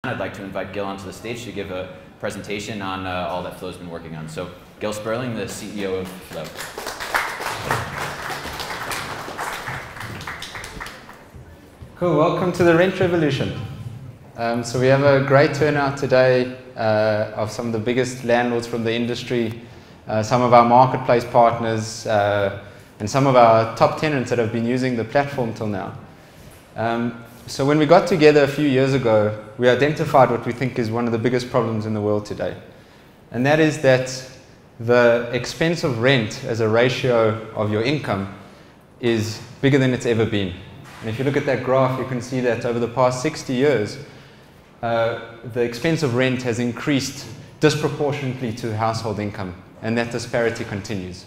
I'd like to invite Gil onto the stage to give a presentation on all that Flow's been working on. So, Gil Sperling, the CEO of Flow. Cool, welcome to the Rent Revolution. So we have a great turnout today of some of the biggest landlords from the industry, some of our marketplace partners, and some of our top tenants that have been using the platform till now. So when we got together a few years ago, we identified what we think is one of the biggest problems in the world today. And that is that the expense of rent as a ratio of your income is bigger than it's ever been. And if you look at that graph, you can see that over the past 60 years, the expense of rent has increased disproportionately to household income, and that disparity continues.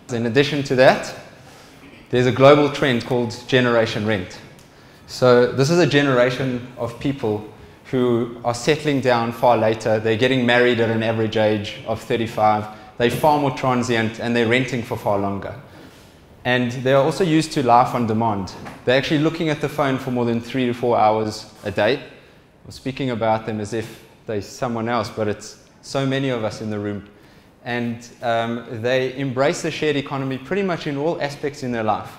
In addition to that, there's a global trend called generation rent. So this is a generation of people who are settling down far later. They're getting married at an average age of 35. They're far more transient, and they're renting for far longer. And they are also used to life on demand. They're actually looking at the phone for more than 3 to 4 hours a day. We're speaking about them as if they're someone else, but it's so many of us in the room. And they embrace the shared economy pretty much in all aspects in their life,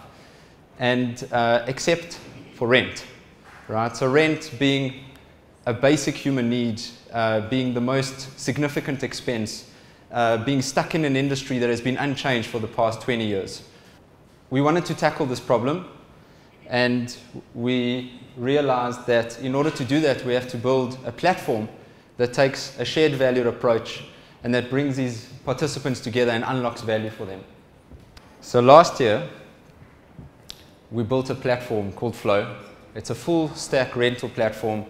and except for rent, right? So rent being a basic human need, being the most significant expense, being stuck in an industry that has been unchanged for the past 20 years. We wanted to tackle this problem, and we realized that in order to do that, we have to build a platform that takes a shared valued approach and that brings these participants together and unlocks value for them. So last year, we built a platform called Flow. It's a full stack rental platform,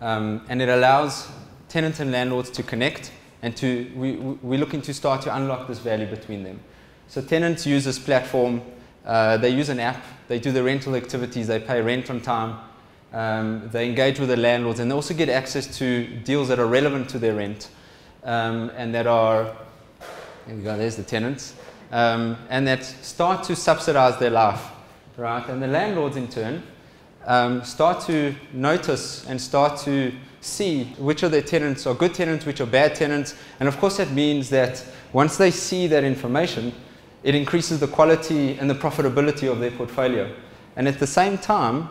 and it allows tenants and landlords to connect, and we're looking to start to unlock this value between them. So tenants use this platform. They use an app, they do the rental activities, they pay rent on time, they engage with the landlords, and they also get access to deals that are relevant to their rent, and that are, there we go, there's the tenants, and that start to subsidize their life, right? And the landlords in turn start to notice and start to see which of their tenants are good tenants, which are bad tenants, and of course that means that once they see that information, it increases the quality and the profitability of their portfolio. And at the same time,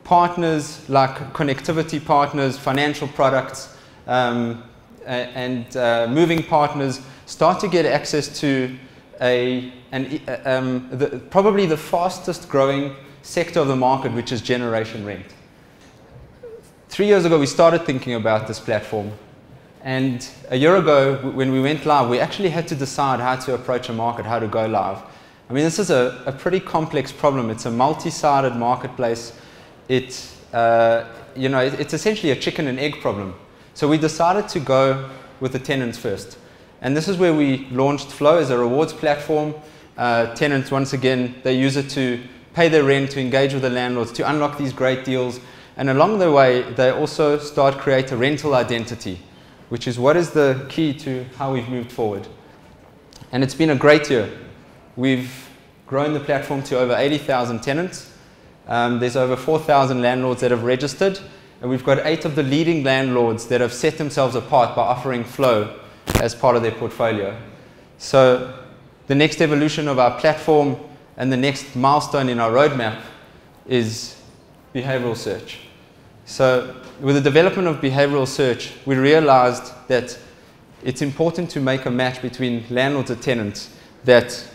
partners like connectivity partners, financial products, and moving partners start to get access to probably the fastest growing sector of the market, which is generation rent. 3 years ago, we started thinking about this platform. And a year ago, when we went live, we actually had to decide how to approach a market, how to go live. I mean, this is a pretty complex problem. It's a multi-sided marketplace. It's essentially a chicken and egg problem. So we decided to go with the tenants first. And this is where we launched Flow as a rewards platform. Tenants, once again, they use it to pay their rent, to engage with the landlords, to unlock these great deals. And along the way, they also start to create a rental identity, which is what is the key to how we've moved forward. And it's been a great year. We've grown the platform to over 80,000 tenants. There's over 4,000 landlords that have registered, and we've got 8 of the leading landlords that have set themselves apart by offering Flow as part of their portfolio. So the next evolution of our platform and the next milestone in our roadmap is behavioral search. So with the development of behavioral search, we realized that it's important to make a match between landlords and tenants that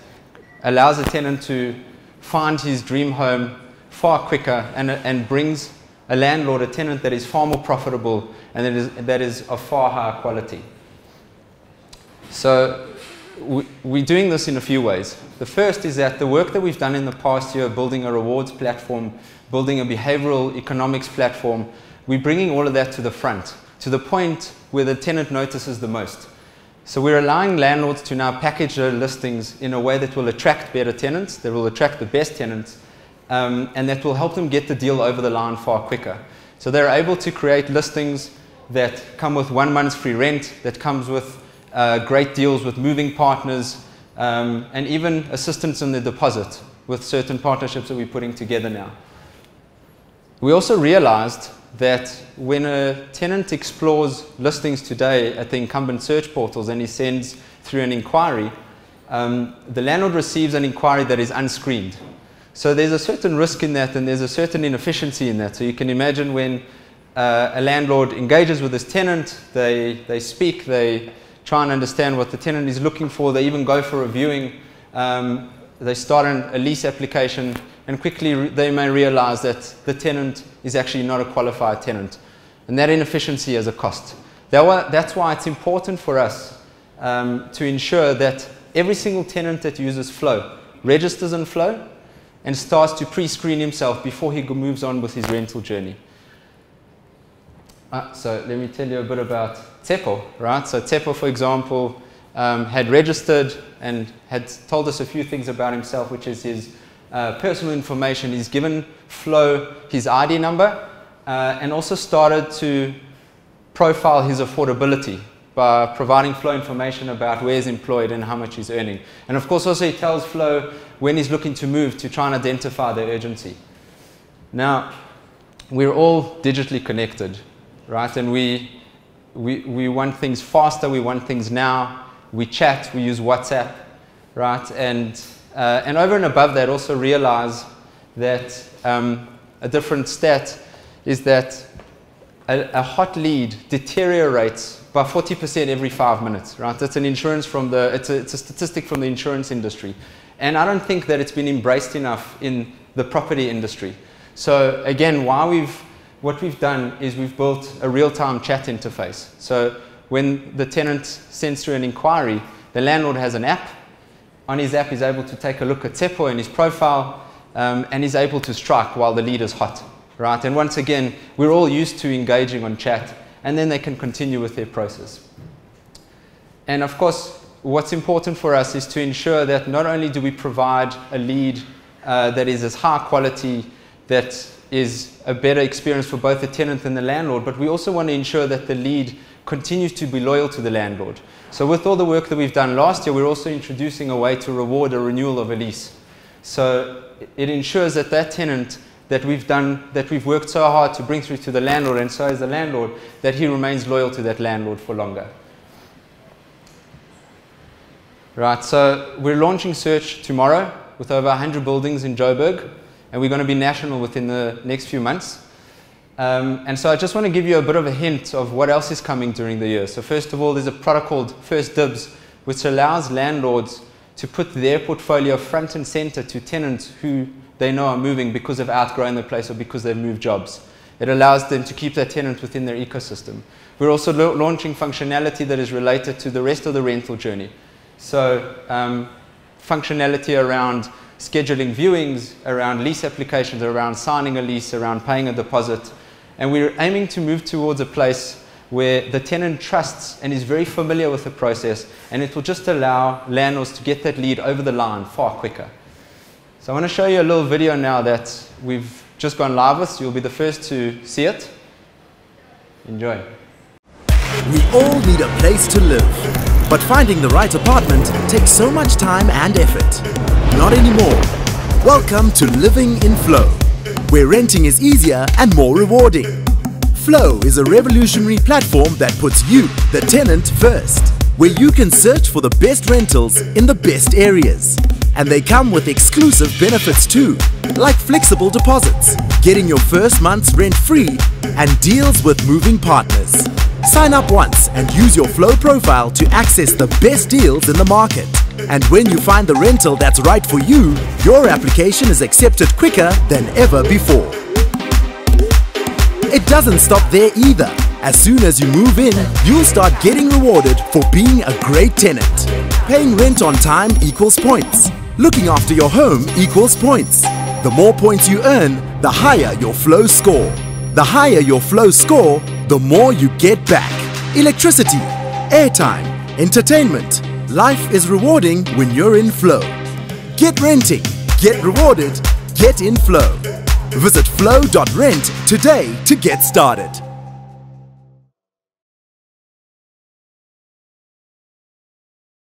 allows a tenant to find his dream home far quicker and brings a landlord, a tenant that is far more profitable and that is of far higher quality. So we're doing this in a few ways. The first is that the work that we've done in the past year, building a rewards platform, building a behavioral economics platform, we're bringing all of that to the front, to the point where the tenant notices the most. So we're allowing landlords to now package their listings in a way that will attract better tenants, that will attract the best tenants, and that will help them get the deal over the line far quicker. So they're able to create listings that come with 1 month's free rent, that comes with great deals with moving partners, and even assistance in the deposit with certain partnerships that we're putting together now. We also realized that when a tenant explores listings today at the incumbent search portals and he sends through an inquiry, the landlord receives an inquiry that is unscreened. So there's a certain risk in that, and there's a certain inefficiency in that. So you can imagine when a landlord engages with his tenant, they speak, they try and understand what the tenant is looking for, they even go for a viewing, they start a lease application, and quickly they may realize that the tenant is actually not a qualified tenant. And that inefficiency has a cost. That's why it's important for us to ensure that every single tenant that uses Flow registers in Flow and starts to pre-screen himself before he moves on with his rental journey. So let me tell you a bit about Tsepo, right? So Tsepo, for example, had registered and had told us a few things about himself, which is his personal information. He's given Flow his ID number and also started to profile his affordability by providing Flow information about where he's employed and how much he's earning. And of course also he tells Flow when he's looking to move to try and identify the urgency. Now, we're all digitally connected, right? And we want things faster, we want things now, we chat, we use WhatsApp, right? And over and above that, also realize that a different stat is that a hot lead deteriorates by 40% every 5 minutes, right? That's an insurance from it's a statistic from the insurance industry. And I don't think that it's been embraced enough in the property industry. So again, what we've done is we've built a real-time chat interface. So when the tenant sends through an inquiry, the landlord has an app. On his app, he's able to take a look at Tsepo and his profile, and he's able to strike while the lead is hot, right? And once again, we're all used to engaging on chat, and then they can continue with their process. And of course, what's important for us is to ensure that not only do we provide a lead that is as high quality, that is a better experience for both the tenant and the landlord, but we also want to ensure that the lead continues to be loyal to the landlord. So with all the work that we've done last year, we're also introducing a way to reward a renewal of a lease. So it ensures that that tenant that we've worked so hard to bring through to the landlord, and so is the landlord, that he remains loyal to that landlord for longer. Right, so we're launching Search tomorrow with over 100 buildings in Joburg, and we're going to be national within the next few months. And so I just want to give you a bit of a hint of what else is coming during the year. So first of all, there's a product called First Dibs, which allows landlords to put their portfolio front and center to tenants who they know are moving because they've outgrown the place or because they've moved jobs. It allows them to keep their tenants within their ecosystem. We're also launching functionality that is related to the rest of the rental journey. So functionality around scheduling viewings, around lease applications, around signing a lease, around paying a deposit. And we're aiming to move towards a place where the tenant trusts and is very familiar with the process, and it will just allow landlords to get that lead over the line far quicker. So I want to show you a little video now that we've just gone live with, so you'll be the first to see it. Enjoy. We all need a place to live, but finding the right apartment takes so much time and effort. Not anymore. Welcome to Living in Flow, where renting is easier and more rewarding. Flow is a revolutionary platform that puts you, the tenant, first, where you can search for the best rentals in the best areas. And they come with exclusive benefits too, like flexible deposits, getting your first month's rent free, and deals with moving partners. Sign up once and use your Flow profile to access the best deals in the market. And when you find the rental that's right for you, your application is accepted quicker than ever before. It doesn't stop there either. As soon as you move in, you'll start getting rewarded for being a great tenant. Paying rent on time equals points. Looking after your home equals points. The more points you earn, the higher your Flow score. The higher your Flow score, the more you get back. Electricity, airtime, entertainment. Life is rewarding when you're in Flow. Get renting, get rewarded, get in Flow. Visit flow.rent today to get started.